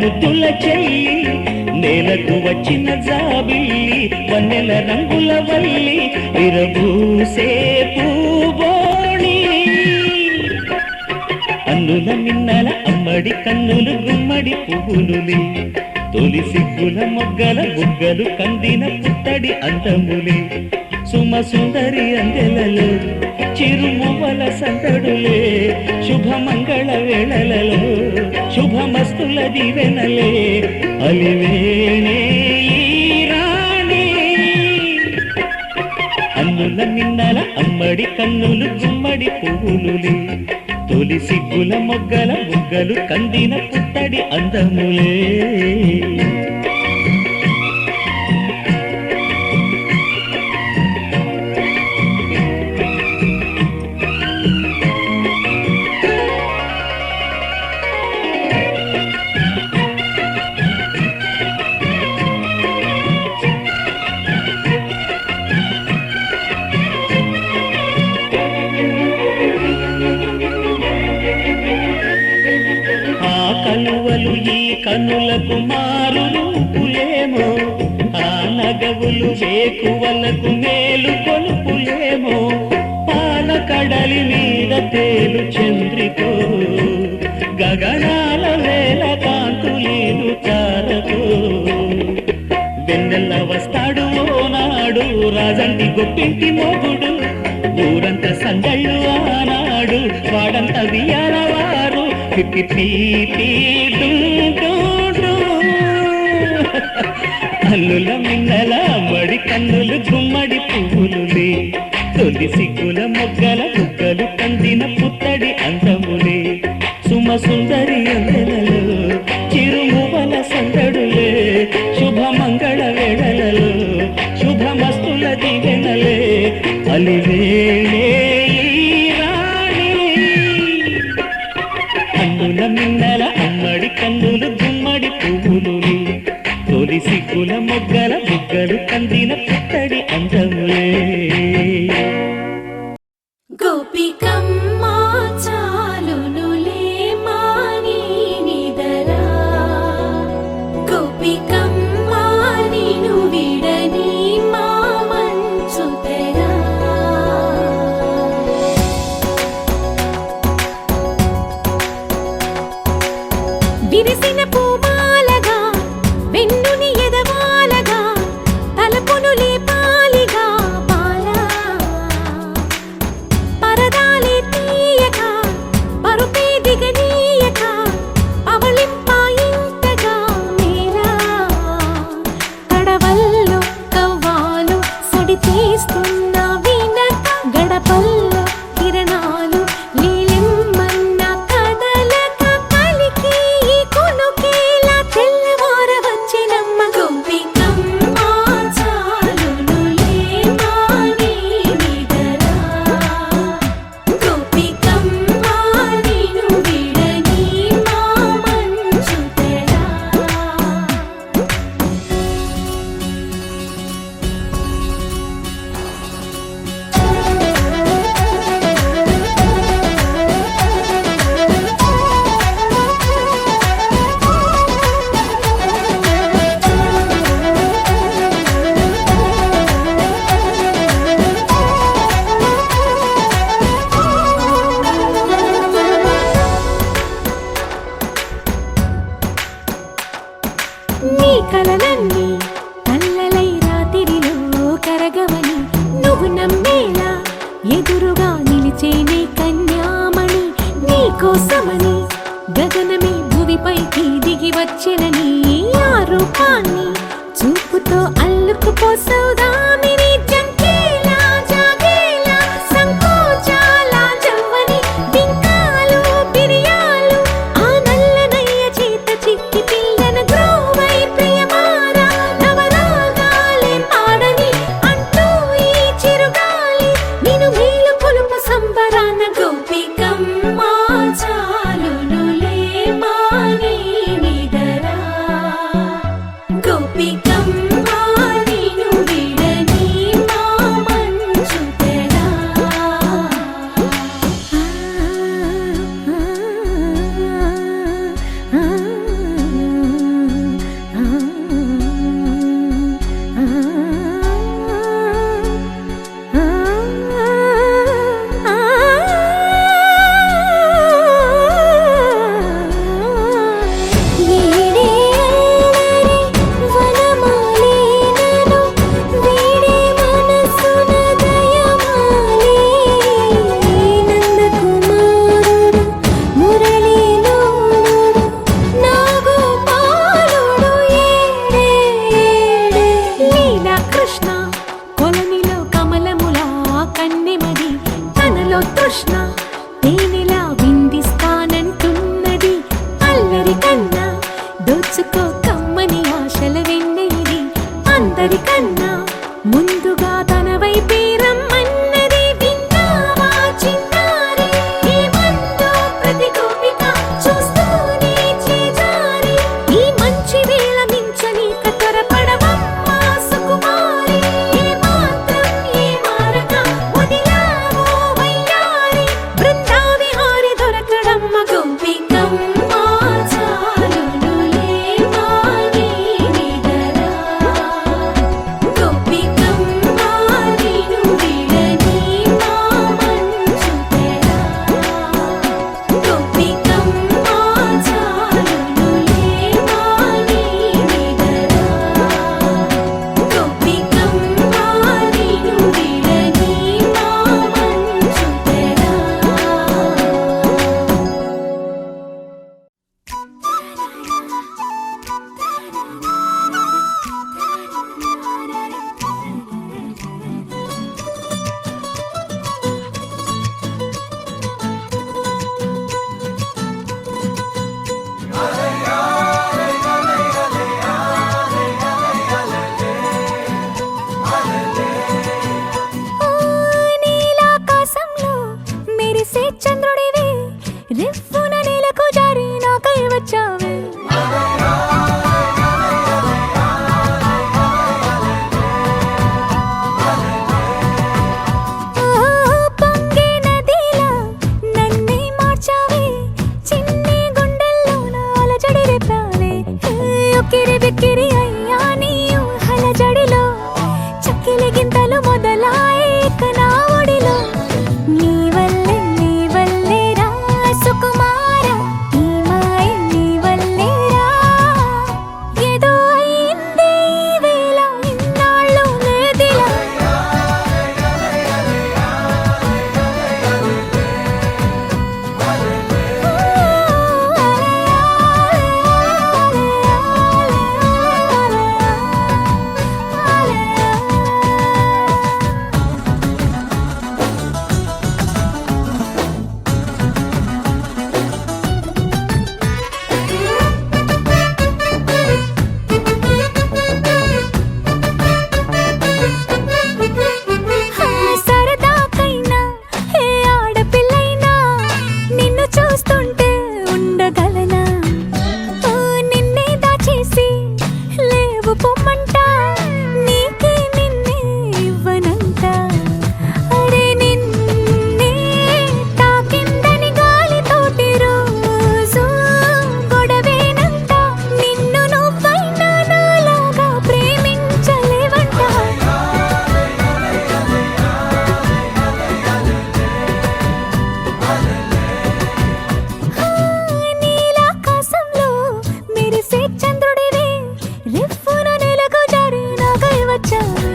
ముద్దుల చెల్లి నేలకు వచ్చిన జాబిల్లి వన్నెల రంగుల వల్లి విరబూసే పూబోణి అన్నుల మిన్నల అమ్మడి కన్నులు గుమ్మడి పువ్వులులే తొలి సిగ్గుల మొగ్గల బుగ్గలు కందిన పుత్తడి అందములే సుమ సుందరి అందెలలో చిరుమువల సందడులే శుభమంగళ వేళలలో శుభమస్తుల దీవెనలే అలివేణే రాణి అన్నుల నిన్నల అమ్మడి కన్నులు గుమ్మడి పువ్వులులే తొలి సిగ్గుల మొగ్గల బుగ్గలు కందిన పుత్తడి అందములే కలువలు ఈ కనులకు మారు రూపులేమో ఆ నగవులు వేకువలకు మేలు కొలుపులేమో పాల కడలి మీద తేలు చంద్రికో గగనాల వేల కాంతులీలు తారతో వెన్నెల్ల వస్తాడు ఓనాడు రాజంటి గొప్పింటి మోగుడు ఊరంతా సందళ్ళు ఆనాడు వాడంత వియాలవారు అల్లుల మిన్నల మడి కన్నులు గుమ్మడి పువ్వులులే తొలి సిగ్గుల మొగ్గల బుగ్గలు కందిన పుత్తడి అందములే సుమ సుందరి అందెలలో చిరుమువల సందడులే శుభమంగళ వేళలలో శుభమస్తుల దీవెనలే అలివేణే మిన్నల అమ్మడి కన్నులు గుమ్మడి పువ్వులులే తొలి సిగ్గుల మొగ్గల బుగ్గలు కందిన పుత్తడి అందములే గోపికమ్మ చాలునులే మాని నిదరా గోపికమ్మ నిను విడని మా మంచు తెరా విరిసిన పూమాలగా వెన్నుని ఎదవాలగా తలపును లేపాలిగా బాలా పరదాలే తీయక పరుపే దిగనీయక అవళింపాయింతగా మేలా కడవల్లో కవ్వాలు సడి తీస్తున్న వినక గడపల్లో కిరణాలు నీలిమ్మన్న కదలక కలికి కొనుకేలా తెల్లవార వచ్చినమ్మ గోపికమ్మ చాలునులే మాని నిదరా గోపికమ్మ నిను విడని మా మంచు తెరా నీ కలలన్నీ కళ్ళలై రాత్రిలో కరగవని నువ్వు నమ్మేలా ఎదురుగా నిలిచేనే కన్యామణి నీ కోసమని గగనమే భువిపైకి దిగి వచ్చినని ఆ రూపాన్ని చూపుతో అల్లుకుపోసౌదామిని జంకేలా జాగేలా సంకోచాల జవ్వని బింకాలు బిరియాలు ఆ నల్లనయ్య చేత చిక్కి పిల్లన గ్రోవై ప్రియమారా నవరాగాలే పాడని అంటూ ఈ చిరుగాలి నిన్ను మేలు కొలుపు సంబరాన గోపికమ్మ చాలునులే మాని నిదరా గోపికమ్మ నిను విడ అందరికన్నా ముందుగా తన వైపే రమ్మన్నది విన్నావా చిన్నారి ఏమందో ప్రతి గోపిక చూస్తూనే చేజారి ఈ మంచి వేళ మించనీక త్వరపడవమ్మా సుకుమారి ఏ మాత్రం ఏ మారక వదిలావో వయ్యారి బృందావిహారి దొరకడమ్మ గోపికమ్మ చాలునులే మాని నిదరా గోపికమ్మ నిను విడని మా మంచు తెరా గోపికమ్మ చాలునులే మాని నిదరా గోపికమ్మ నిను విడని మా మంచు తెరా నీలాకాశంలో మెరిసే చంద్రుడివి రివ్వున నేలకు జారి నాకై వచ్చావే పొంగే నదిలా నన్నే మార్చావే చిన్ని గుండెల్లోన అలజడి రేపావే ఉక్కిరి బిక్కిరి అయ్యా నీ ఊహల జడిలో చక్కిలి గింతలు మొదలాయే ఇక నా ఒడిలో నీ వల్లే రా సుకుమార నీ మాయ నీ వల్లే రా ఏదో అయిందే ఈ వేళ ఇన్నాళ్ళు లేదిలా సరదాకైనా ఏ ఆడపిల్లైనా నిన్ను చూస్తుంటే ఉండగలనా నిన్నే దాచేసి లేవు పొమ్మంట నీకే నిన్నే ఇవ్వనంట అరే నిన్నే తాకిందని గాలితోటి రోజు గొడవేనంట నిన్ను నువ్వైనా నాలాగా ప్రేమించలేవంట నీలాకాశంలో మెరిసే చంద్రుడివి రివ్వున నేలకు జారి నాకై వచ్చావే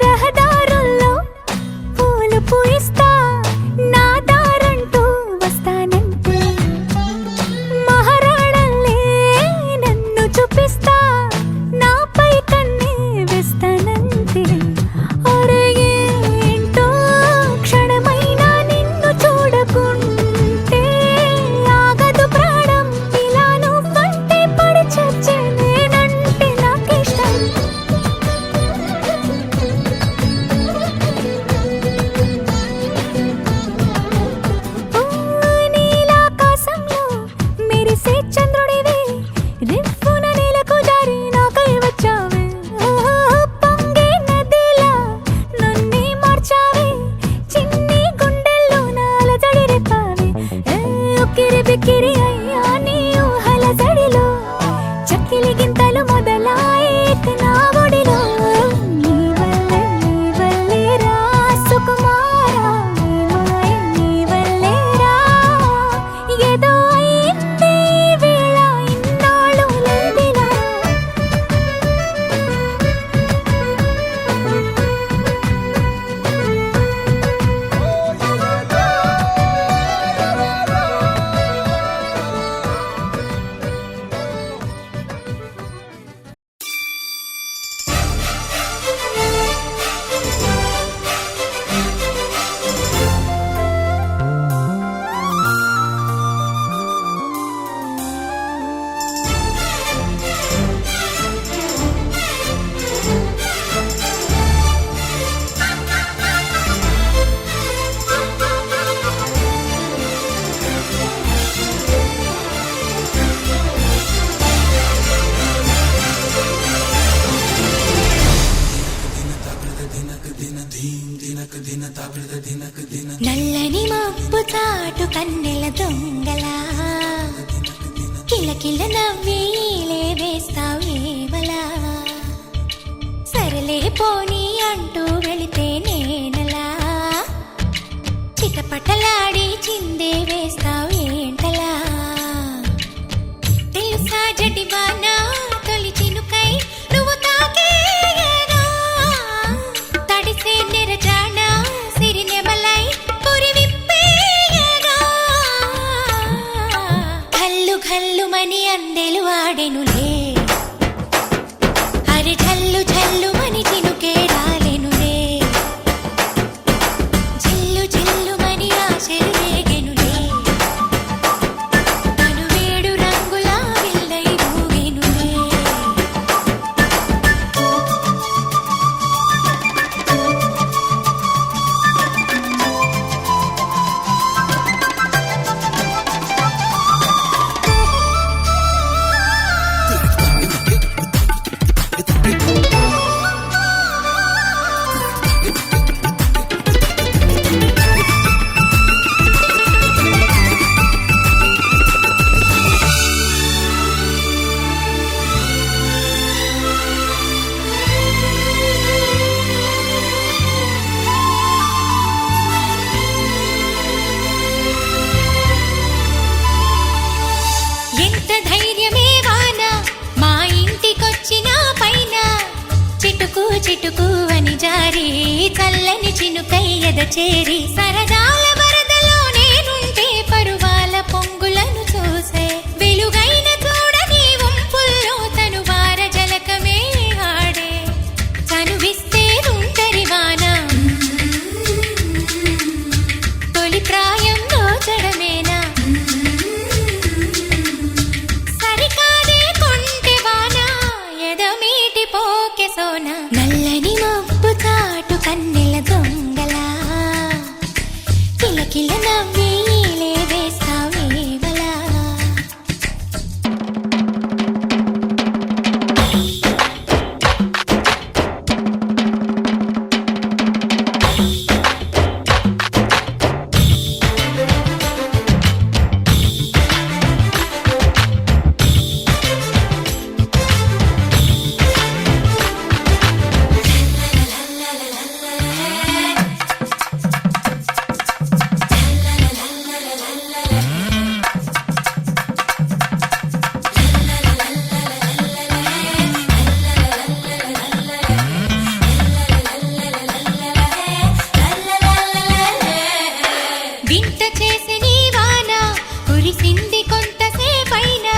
రహదారుల్లో పూలు పూయిస్తా నా దారంటూ వస్తానంటే మహారాణల్లే నన్ను చూపిస్తా నాపై కన్నే వేస్తానంతే అరే ఏంటో క్షణమైనా నిన్ను చూడకుంటే ఆగదు ప్రాణం ఇలా నువ్వంటే పడి చచ్చే నేనంటే నాకిష్టం నీలాకాశంలో మెరిసే చంద్రుడివి రివ్వున నేలకు జారి నాకై వచ్చావే పొంగే నదిలా నన్నే మార్చావే చిన్ని గుండెల్లోన అలజడి రేపావే ఉక్కిరి బిక్కిరి అయ్యా నీ ఊహల జడిలో చక్కిలి గింతలు మొదలాయే ఇక నా ఒడిలో నీ వల్లే రా సుకుమార నీ మాయ నీ వల్లే రా ఏదో అయిందే ఈ కిలకిల నవ్విలే వేస్తావేవలా సరలే పోనీ అంటూ వెళితే నేనలా చిటపటలాడి చిందే వేస్తావేంటలా తెలుసా జడివానా తొలి చినుకై నువ్వు తాకేయగా తడిసే నెరజానా సిరినెమలై పురి విప్పేయగా ఘల్లు ఘల్లుమని అందెలు ఆడెనులే అరి ఝల్లు ఝల్లుమని చినుకే రాలెనులే జిల్లు జిల్లుమని ఆశలు రేగెనులే తను వేడు రంగుల విల్లై ఊగెనులే ఎంత ధైర్యమే వాన మా ఇంటికొచ్చిన పైన చిటుకు చిటుకు అని జారి చల్లని చినుకై ఎద చేరి సరదాల వరదలో నేనుంటే పరువాల పొంగులను చూసే వెలుగైన చూడని వంపుల్లో తను వార జలకమే ఆడే చనువిస్తే ఉంటరి వాన తొలి ప్రాయం దోచడమేనా సరికాదే కొంటె వాన ఎదమీటి పోకె సోన నల్లని మబ్బు చాటు కన్నెల దొంగలా కిలకిల నవ్విలే వేస్తావేవలా వింత చేసి నీ వాన కురిసింది కొంతసేపైనా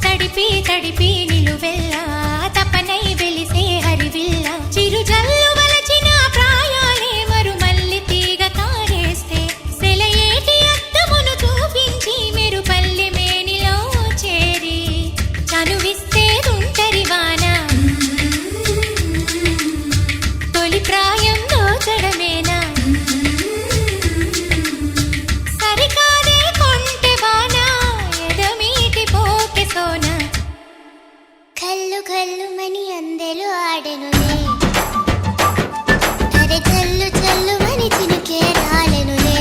తడిపి తడిపి నిలువెల్లా తపనై వెలిసే హరివిల్ల చిరు జల్లు వలచిన ప్రాయాలే మరుమల్లి తీగ తారేస్తే సెలయేటి అద్దమును చూపించి మెరుపల్లి మేనిలో చేరి చనువిస్తే తుంటరి వాన తొలి ప్రాయం దోచడమేనా సరికాదే కొంటె వాన ఎదమీటి పోకె సోన కల్లు కల్లుమని అందెలు ఆడెనులే అరే చల్లు చల్లుమని చినుకే రాలెనులే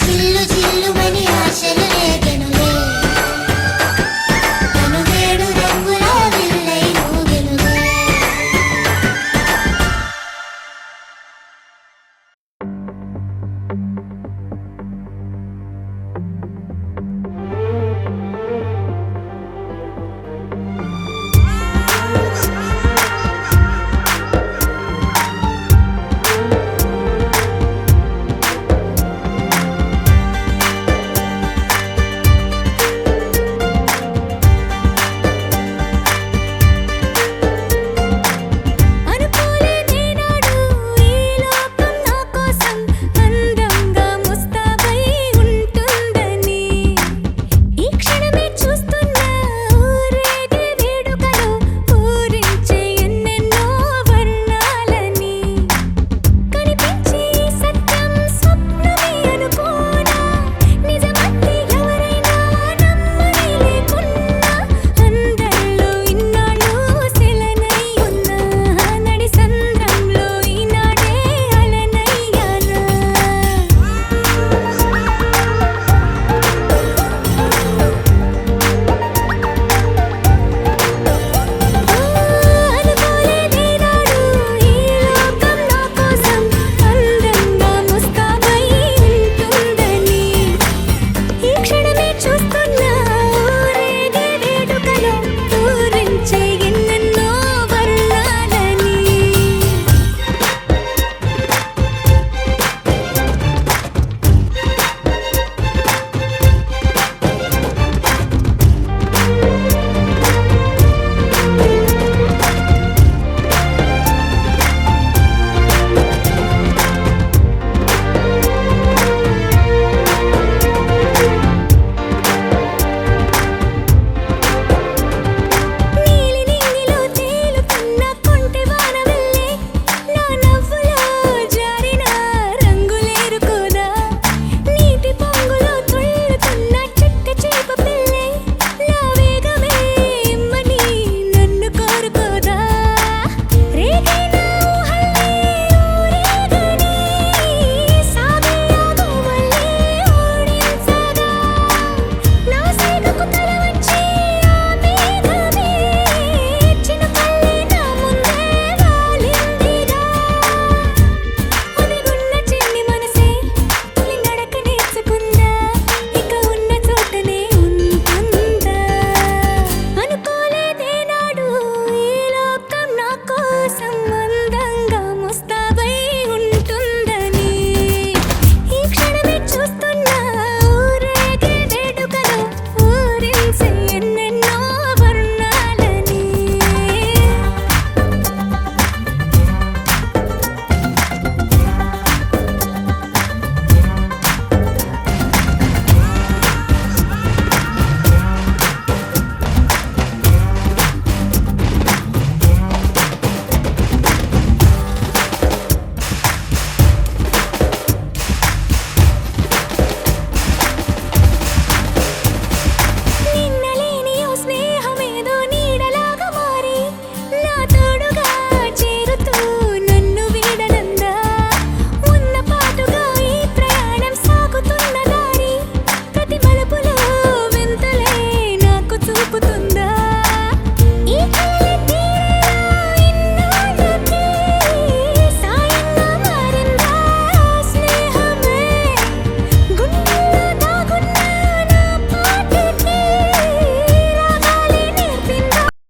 చిల్లు చిల్లుమని ఆశలు రేగెనులే తను వేడు రంగుల విల్లై ఊగెనులే